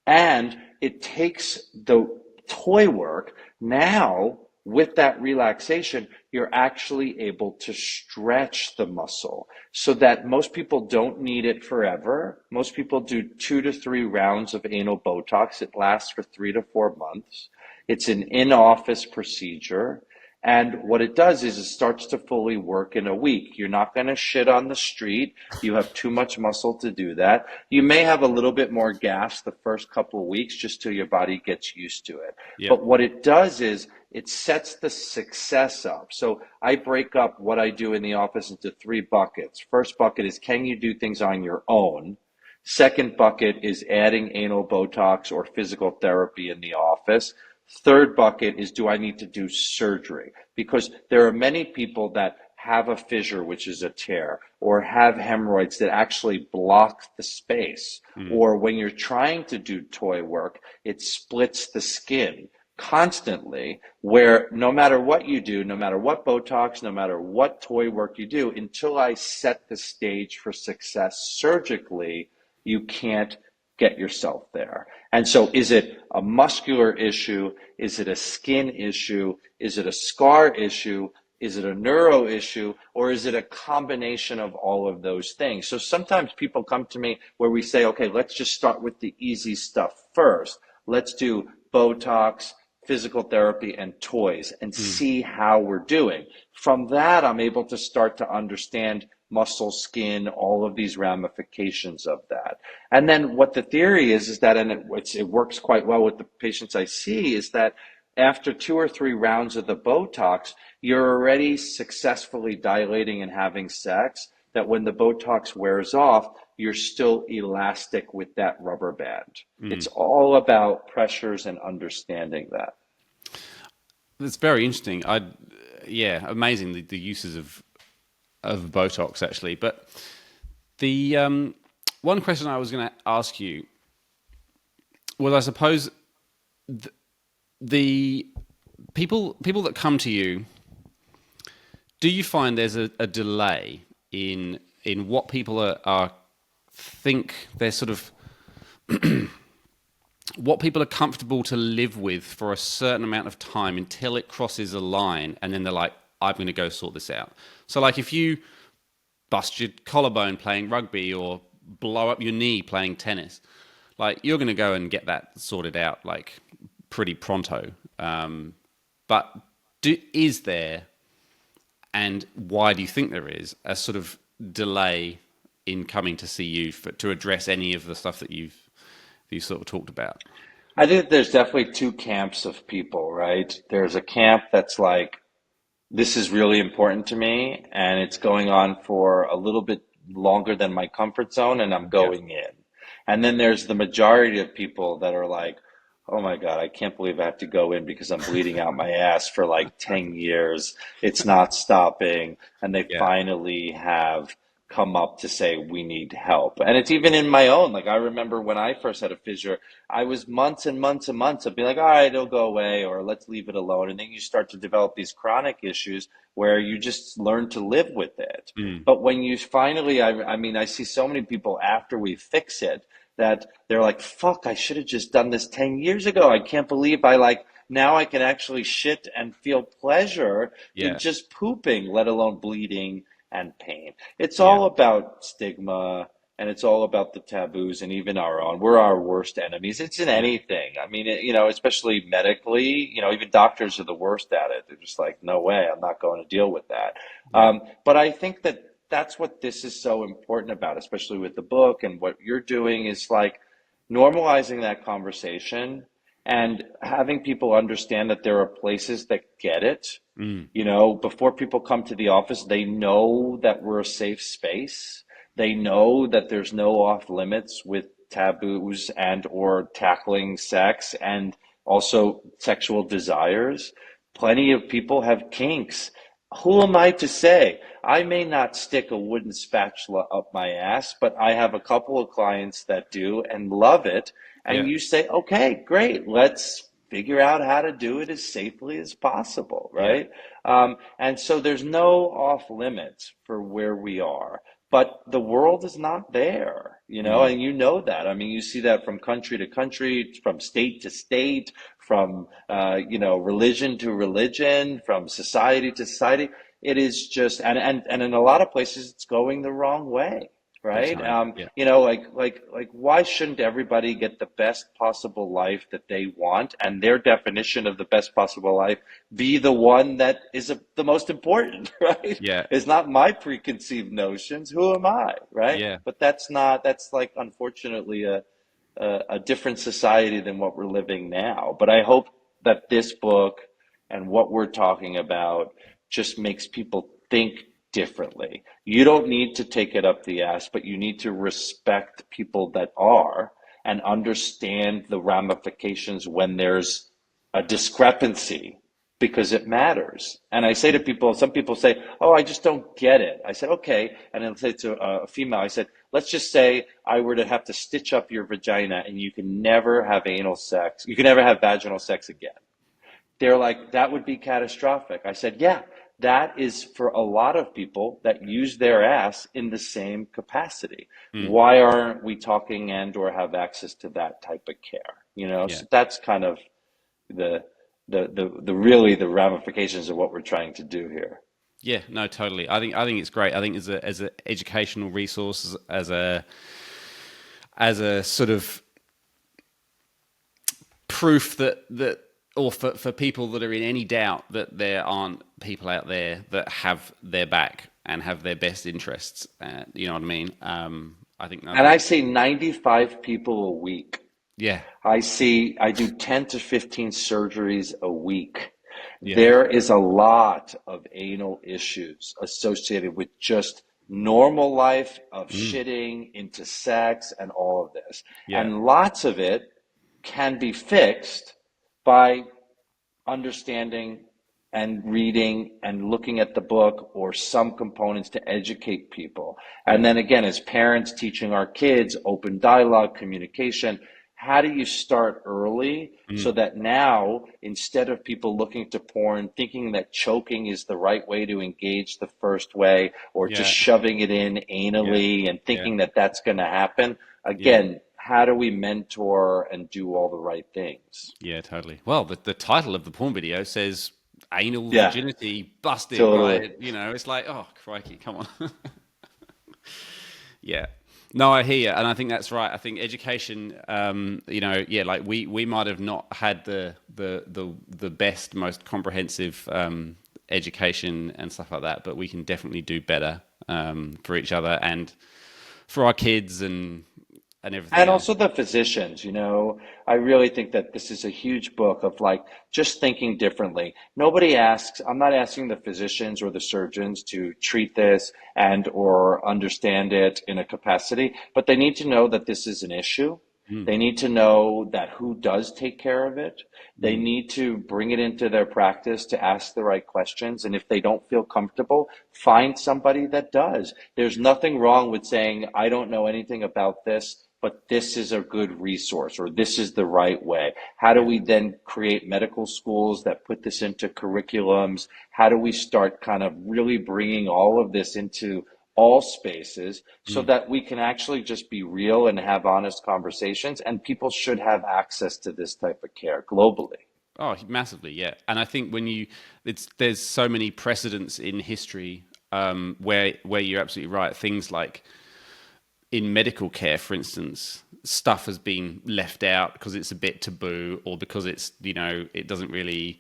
and it takes the toy work. Now, with that relaxation, you're actually able to stretch the muscle so that most people don't need it forever. Most people do 2 to 3 rounds of anal Botox. It lasts for 3 to 4 months. It's an in-office procedure. And what it does is it starts to fully work in a week. You're not going to shit on the street. You have too much muscle to do that. You may have a little bit more gas the first couple of weeks just till your body gets used to it. Yeah. But what it does is it sets the success up. So I break up what I do in the office into 3 buckets. First bucket is, can you do things on your own? Second bucket is adding anal Botox or physical therapy in the office. Third bucket is, do I need to do surgery? Because there are many people that have a fissure, which is a tear, or have hemorrhoids that actually block the space. Mm. Or when you're trying to do toy work, it splits the skin constantly, where no matter what you do, no matter what Botox, no matter what toy work you do, until I set the stage for success surgically, you can't get yourself there. And so is it a muscular issue? Is it a skin issue? Is it a scar issue? Is it a neuro issue? Or is it a combination of all of those things? So sometimes people come to me where we say, okay, let's just start with the easy stuff first. Let's do Botox, physical therapy, and toys and see how we're doing. From that, I'm able to start to understand muscle, skin, all of these ramifications of that. And then what the theory is that, and it works quite well with the patients I see, is that after 2 or 3 rounds of the Botox, you're already successfully dilating and having sex, that when the Botox wears off, you're still elastic with that rubber band. It's all about pressures and understanding that. That's very interesting. Yeah, amazing the uses of Botox actually. But the one question I was going to ask you was, I suppose the people that come to you, do you find there's a delay in what people are think they're sort of what people are comfortable to live with for a certain amount of time until it crosses a line, and then they're like, I'm going to go sort this out. So like if you bust your collarbone playing rugby or blow up your knee playing tennis, like you're going to go and get that sorted out like pretty pronto. But is there, and why do you think there is, a sort of delay in coming to see you to address any of the stuff that you've sort of talked about? I think there's definitely 2 camps of people, right? There's a camp that's like, this is really important to me, and it's going on for a little bit longer than my comfort zone, and I'm going in. And then there's the majority of people that are like, oh my God, I can't believe I have to go in because I'm bleeding out my ass for like 10 years. It's not stopping. And they finally have come up to say, we need help. And it's even in my own, like I remember when I first had a fissure, I was months and months and months of being like, all right, it'll go away, or let's leave it alone. And then you start to develop these chronic issues where you just learn to live with it. But when you finally, I mean, I see so many people after we fix it, that they're like, fuck, I should have just done this 10 years ago. I can't believe now I can actually shit and feel pleasure in Yeah. just pooping, let alone bleeding and pain. It's Yeah. all about stigma, and it's all about the taboos, and even our own. We're our worst enemies. It's in Yeah. anything. I mean, especially medically, even doctors are the worst at it. They're just like, no way, I'm not going to deal with that. Yeah. But I think that that's what this is so important about, especially with the book and what you're doing is like normalizing that conversation and having people understand that there are places that get it. Mm. Before people come to the office, they know that we're a safe space. They know that there's no off limits with taboos and or tackling sex and also sexual desires. Plenty of people have kinks. Who am I to say? I may not stick a wooden spatula up my ass, but I have a couple of clients that do and love it. And Yeah. you say, okay, great, let's figure out how to do it as safely as possible, Yeah. right? And so there's no off limits for where we are, but the world is not there, Mm. and you know that. I mean, you see that from country to country, from state to state, from religion to religion, from society to society. It is just, and in a lot of places, it's going the wrong way, Big right? time. Yeah. Like, why shouldn't everybody get the best possible life that they want, and their definition of the best possible life be the one that is the most important, right? Yeah. It's not my preconceived notions. Who am I, right? Yeah. But that's like, unfortunately, a different society than what we're living now. But I hope that this book and what we're talking about just makes people think differently. You don't need to take it up the ass, but you need to respect people that are and understand the ramifications when there's a discrepancy because it matters. And I say to Mm. people, some people say, "Oh, I just don't get it." I said, "Okay." And then say to a female, I said, "Let's just say I were to have to stitch up your vagina and you can never have anal sex. You can never have vaginal sex again." They're like, "That would be catastrophic." I said, "Yeah, that is for a lot of people that use their ass in the same capacity. Mm. Why aren't we talking and or have access to that type of care?" Yeah. So that's kind of the really the ramifications of what we're trying to do here. Yeah, no, totally. I think it's great. I think as a educational resource, as a sort of proof that or for people that are in any doubt that there aren't people out there that have their back and have their best interests. You know what I mean? I And I think see 95 people a week. yeah, I do 10 to 15 surgeries a week. yeah, There is a lot of anal issues associated with just normal life of mm, shitting into sex and all of this. yeah, And lots of it can be fixed by understanding and reading and looking at the book or some components to educate people. And then again, as parents teaching our kids open dialogue, communication, how do you start early so mm, that now, instead of people looking to porn, thinking that choking is the right way to engage the first way, or just yeah, shoving it in yeah, anally and yeah, thinking that that's going to happen, yeah. again, how do we mentor and do all the right things? Yeah, totally. Well, the title of the porn video says anal Yeah, virginity busted, totally. right? It's like, oh, crikey, come on. Yeah. No, I hear you, and I think that's right. I think education, yeah, like we might have not had the best, most comprehensive education and stuff like that, but we can definitely do better for each other and for our kids and everything And else. also the physicians, I really think that this is a huge book of like just thinking differently. I'm not asking the physicians or the surgeons to treat this and or understand it in a capacity, but they need to know that this is an issue. Mm, They need to know that who does take care of it. They mm, need to bring it into their practice to ask the right questions. And if they don't feel comfortable, find somebody that does. There's nothing wrong with saying, I don't know anything about this, but this is a good resource or this is the right way. How do yeah, we then create medical schools that put this into curriculums? How do we start kind of really bringing all of this into all spaces so that we can actually just be real and have honest conversations. And people should have access to this type of care globally. Oh, massively, yeah. And I think there's so many precedents in history where you're absolutely right. Things like in medical care, for instance, stuff has been left out because it's a bit taboo, or because it's, it doesn't really,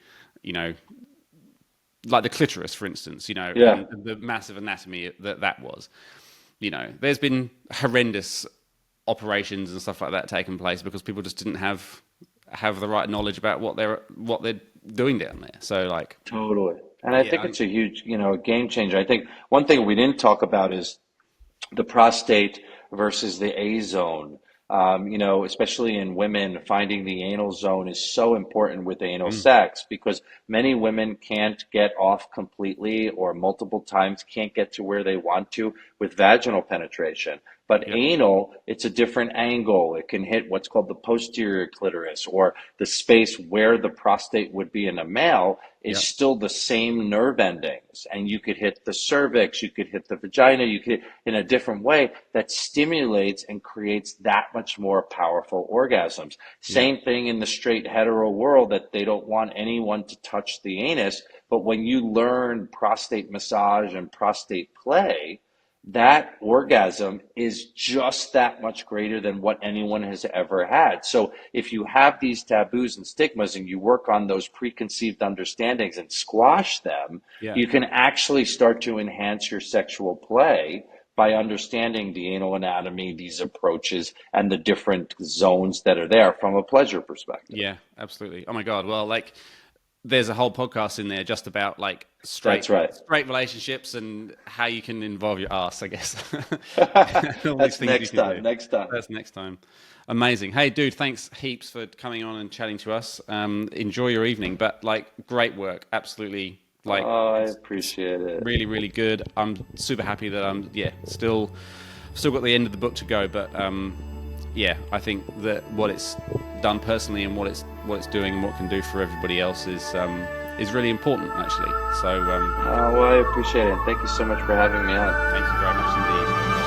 like the clitoris, for instance, Yeah. and the massive anatomy that was, there's been horrendous operations and stuff like that taking place because people just didn't have the right knowledge about what they're doing down there. So like, Totally. And I think yeah, it's a huge, game changer. I think one thing we didn't talk about is the prostate versus the A zone. Especially in women, finding the anal zone is so important with anal sex because many women can't get off completely or multiple times can't get to where they want to with vaginal penetration. But yeah, anal, it's a different angle. It can hit what's called the posterior clitoris, or the space where the prostate would be in a male is yeah, still the same nerve endings. And you could hit the cervix, you could hit the vagina, you could hit in a different way that stimulates and creates that much more powerful orgasms. yeah, Same thing in the straight hetero world, that they don't want anyone to touch the anus. But when you learn prostate massage and prostate play, that orgasm is just that much greater than what anyone has ever had. So if you have these taboos and stigmas and you work on those preconceived understandings and squash them, yeah. you can actually start to enhance your sexual play by understanding the anal anatomy, these approaches, and the different zones that are there from a pleasure perspective. Yeah, absolutely. Oh my God. Well, like, there's a whole podcast in there just about like That's right. straight relationships and how you can involve your ass, I guess. All these That's things you next can time. do. Next time. That's next time. Amazing. Hey, dude, thanks heaps for coming on and chatting to us. Enjoy your evening, but like, great work. Absolutely. Like, Oh, I it's appreciate it. really, really good. I'm super happy that I'm still got the end of the book to go, but I think that what it's done personally and what it's doing and what it can do for everybody else is really important, actually. So Well, I appreciate it. And thank you so much for having me on. thank you very much indeed.